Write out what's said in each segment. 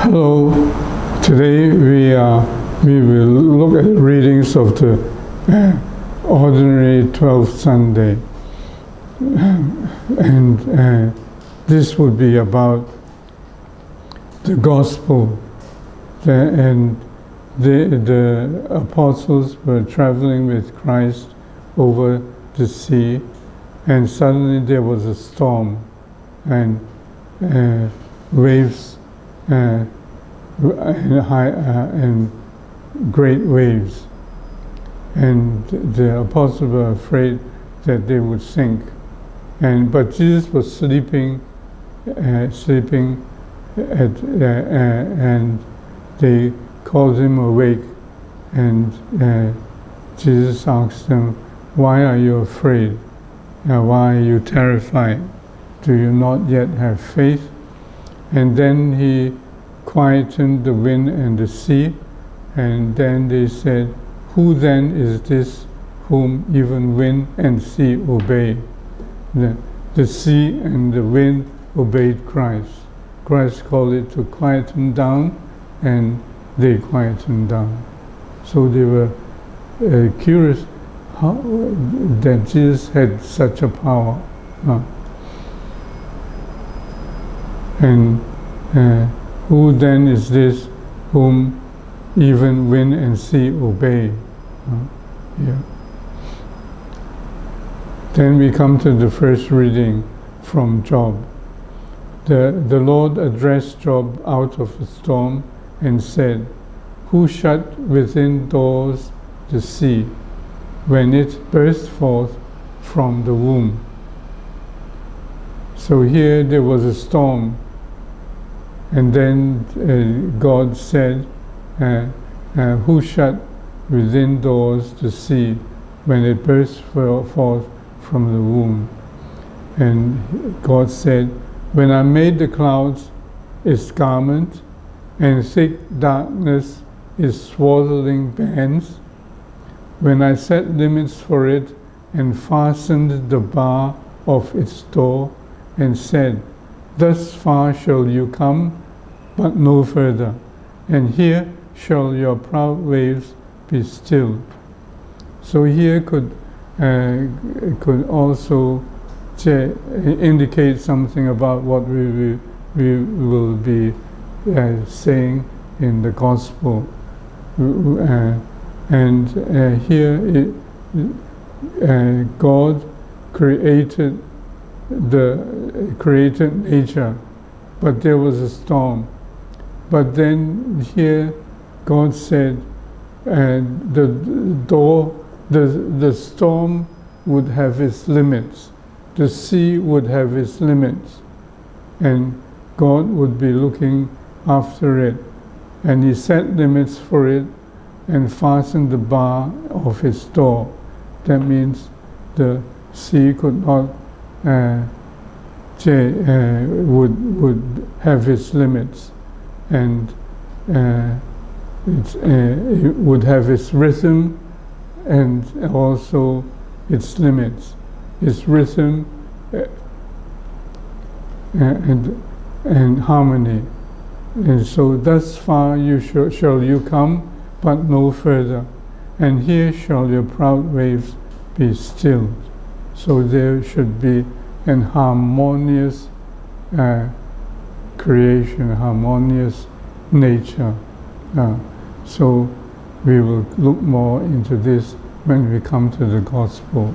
Hello. Today we will look at readings of the ordinary 12th Sunday, and this would be about the gospel. The apostles were traveling with Christ over the sea, and suddenly there was a storm, and waves. And great waves, and the apostles were afraid that they would sink, but Jesus was sleeping, and they called him awake, and Jesus asked them, "Why are you afraid? Why are you terrified? Do you not yet have faith?" And then he quietened the wind and the sea, and then they said, "Who then is this whom even wind and sea obey?" The sea and the wind obeyed Christ. Christ called it to quieten down, and they quietened down. So they were curious how that Jesus had such a power. And who then is this whom even wind and sea obey? Then we come to the first reading from Job. The Lord addressed Job out of a storm and said, "Who shut within doors the sea when it burst forth from the womb?" So here there was a storm. And then God said, "Who shut within doors the sea when it burst forth from the womb?" And God said, "When I made the clouds its garment, and thick darkness its swaddling bands, when I set limits for it, and fastened the bar of its door, and said, 'Thus far shall you come, but no further, and here shall your proud waves be stilled.'" So here could also indicate something about what we will be saying in the gospel. Here God created nature, but there was a storm. But then here God said the storm would have its limits, the sea would have its limits, and God would be looking after it. And he set limits for it and fastened the bar of its door. That means the sea could not would have its limits, and it would have its rhythm and also its limits, its rhythm and harmony. And so, "Thus far shall you come, but no further, and here shall your proud waves be stilled." So there should be an harmonious creation, harmonious nature. So we will look more into this when we come to the gospel.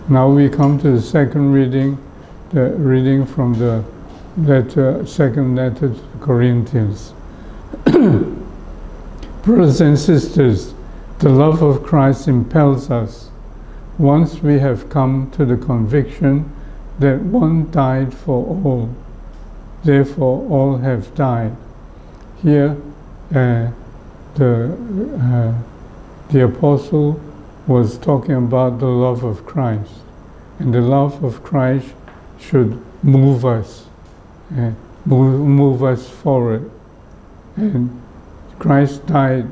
Now we come to the second reading, the reading from the second letter to the Corinthians. Brothers and sisters, the love of Christ impels us. Once we have come to the conviction that one died for all, therefore all have died. Here the apostle was talking about the love of Christ, and the love of Christ should move us, move us forward. And Christ died,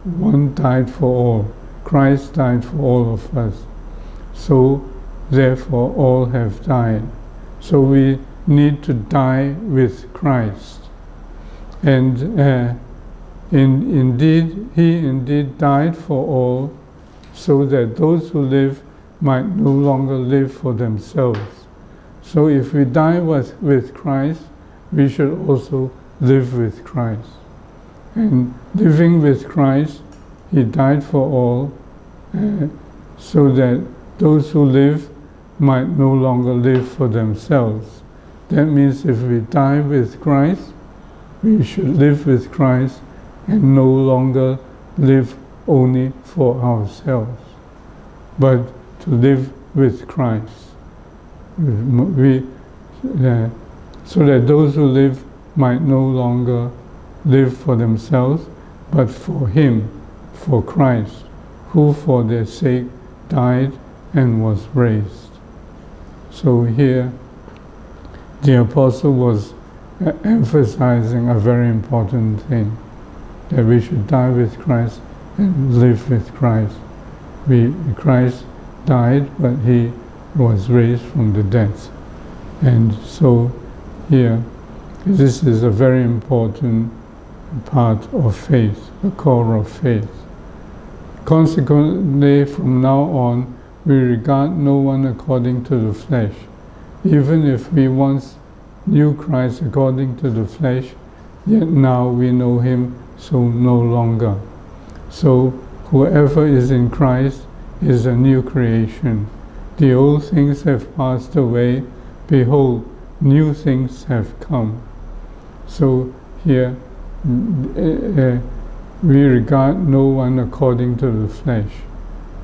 one died for all. Christ died for all of us. So therefore all have died. So we need to die with Christ. And he indeed died for all, so that those who live might no longer live for themselves. So if we die with Christ, we should also live with Christ. And living with Christ, he died for all, so that those who live might no longer live for themselves. That means if we die with Christ, we should live with Christ and no longer live only for ourselves, but to live with Christ. So that those who live might no longer live for themselves, but for Him, for Christ, who for their sake died and was raised. So here, the Apostle was emphasizing a very important thing, that we should die with Christ and live with Christ. Christ died, but He was raised from the dead. And so here, this is a very important part of faith, the core of faith. Consequently, from now on, we regard no one according to the flesh. Even if we once knew Christ according to the flesh, yet now we know Him so no longer. So whoever is in Christ is a new creation. The old things have passed away, behold, new things have come. So here, we regard no one according to the flesh.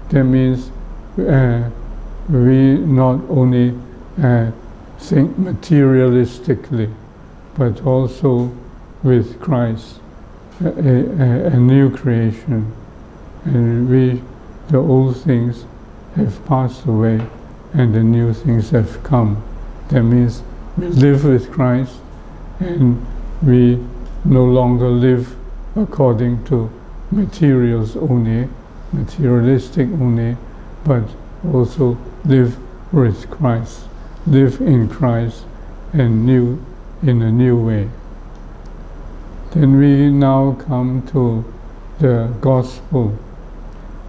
That means we not only think materialistically, but also with Christ, a new creation. And the old things have passed away and the new things have come. That means we live with Christ and we no longer live according to materials only, materialistic only, but also live with Christ, live in Christ and in a new way. Then we now come to the Gospel.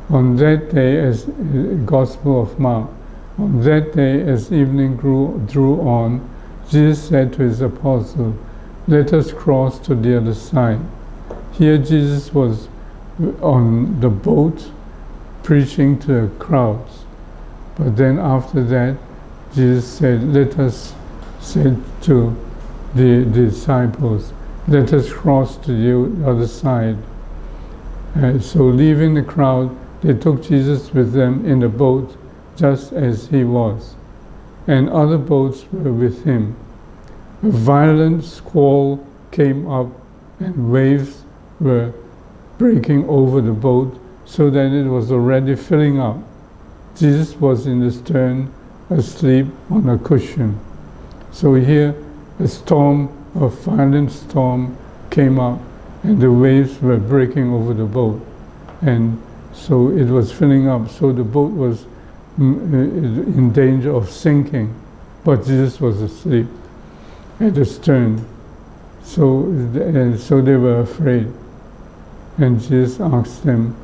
On that day, as Gospel of Mark, on that day as evening drew on, Jesus said to His apostles, "Let us cross to the other side." Here Jesus was on the boat preaching to the crowds. But then after that, Jesus said, said to the disciples, "Let us cross to the other side." So leaving the crowd, they took Jesus with them in the boat, just as He was, and other boats were with Him. A violent squall came up, and waves were breaking over the boat, so that it was already filling up. Jesus was in the stern, asleep on a cushion. So here, a violent storm came up, and the waves were breaking over the boat. And so it was filling up, so the boat was in danger of sinking, but Jesus was asleep at the stern. So they were afraid. And Jesus asked them,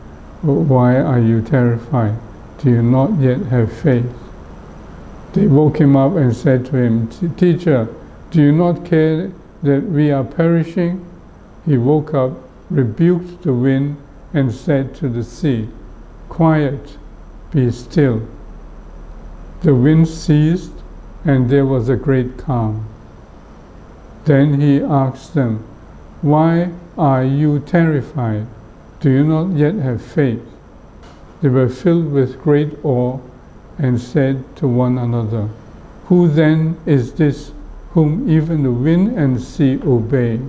"Why are you terrified? Do you not yet have faith?" They woke Him up and said to Him, "Teacher, do you not care that we are perishing?" He woke up, rebuked the wind, and said to the sea, "Quiet, be still." The wind ceased, and there was a great calm. Then He asked them, "Why are you terrified? Do you not yet have faith?" They were filled with great awe and said to one another, "Who then is this whom even the wind and sea obey?"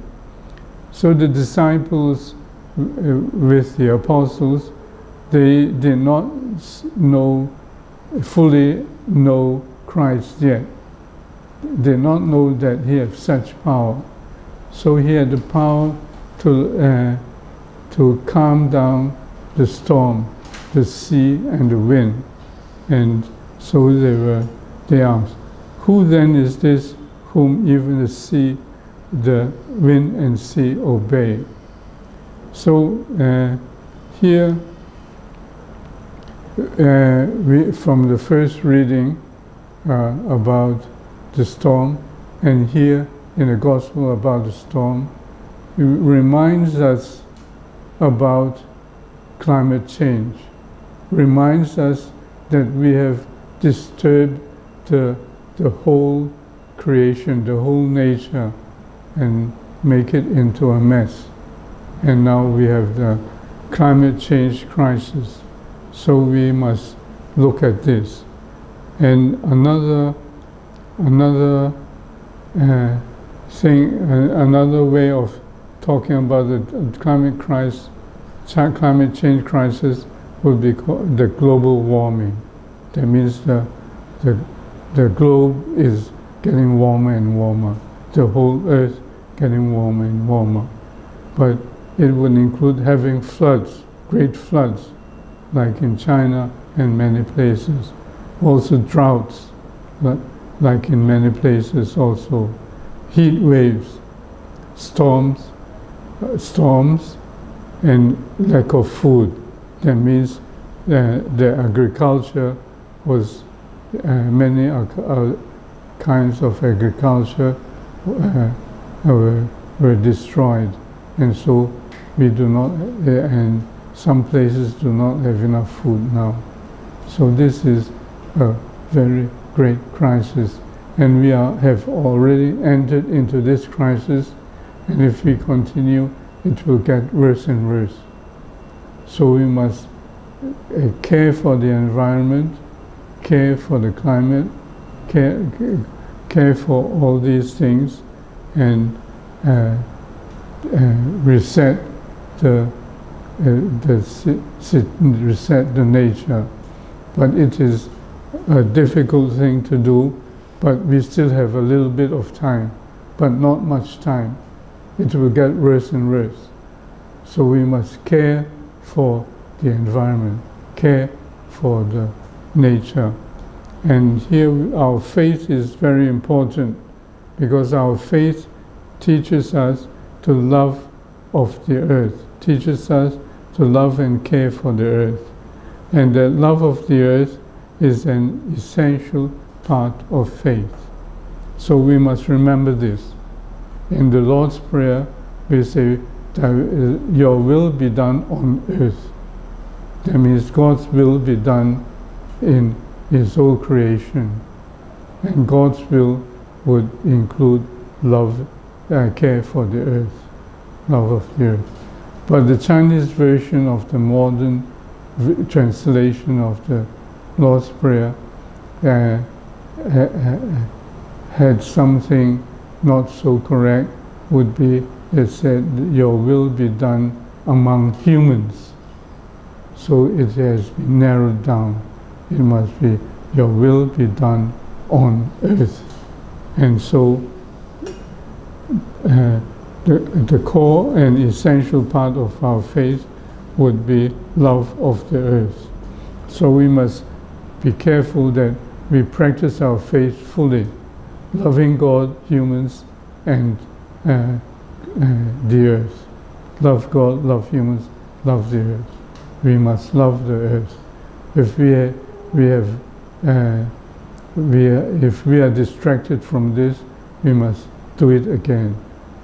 So the disciples with the apostles, they did not fully know Christ yet. They did not know that He had such power. So He had the power to calm down the storm, the sea and the wind. And so they asked, "Who then is this whom even the sea the wind and sea obey. So here, from the first reading about the storm, and here in the Gospel about the storm, it reminds us about climate change, reminds us that we have disturbed the whole creation, the whole nature, and make it into a mess. And now we have the climate change crisis. So we must look at this. And another thing, another way of talking about the climate change crisis would be called the global warming. That means the globe is getting warmer and warmer, the whole earth getting warmer and warmer. But it would include having floods, great floods, like in China and many places. Also droughts, like in many places also. Heat waves, storms, and lack of food. That means the agriculture was, many kinds of agriculture were destroyed. And so we do not, and some places do not have enough food now. So this is a very great crisis. And we have already entered into this crisis, and if we continue, it will get worse and worse. So we must care for the environment, care for the climate, care for all these things, and reset reset the nature. But it is a difficult thing to do, but we still have a little bit of time, but not much time. It will get worse and worse. So we must care for the environment, care for the nature. And here our faith is very important, because our faith teaches us to love of the earth, teaches us to love and care for the earth. And the love of the earth is an essential part of faith. So we must remember this. In the Lord's Prayer, we say, your will be done on earth. That means God's will be done in His whole creation. And God's will would include love, care for the earth, love of the earth. But the Chinese version of the modern translation of the Lord's Prayer had something not so correct. Would be, it said, your will be done among humans. So it has been narrowed down. It must be, your will be done on earth. And so the core and essential part of our faith would be love of the earth. So we must be careful that we practice our faith fully, loving God, humans, and the earth. Love God, love humans, love the earth. We must love the earth. If if we are distracted from this, we must do it again.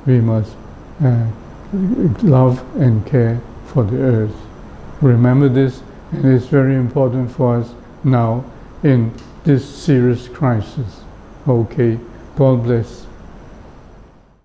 We must love and care for the earth. Remember this, and it's very important for us now in this serious crisis. Okay, God bless.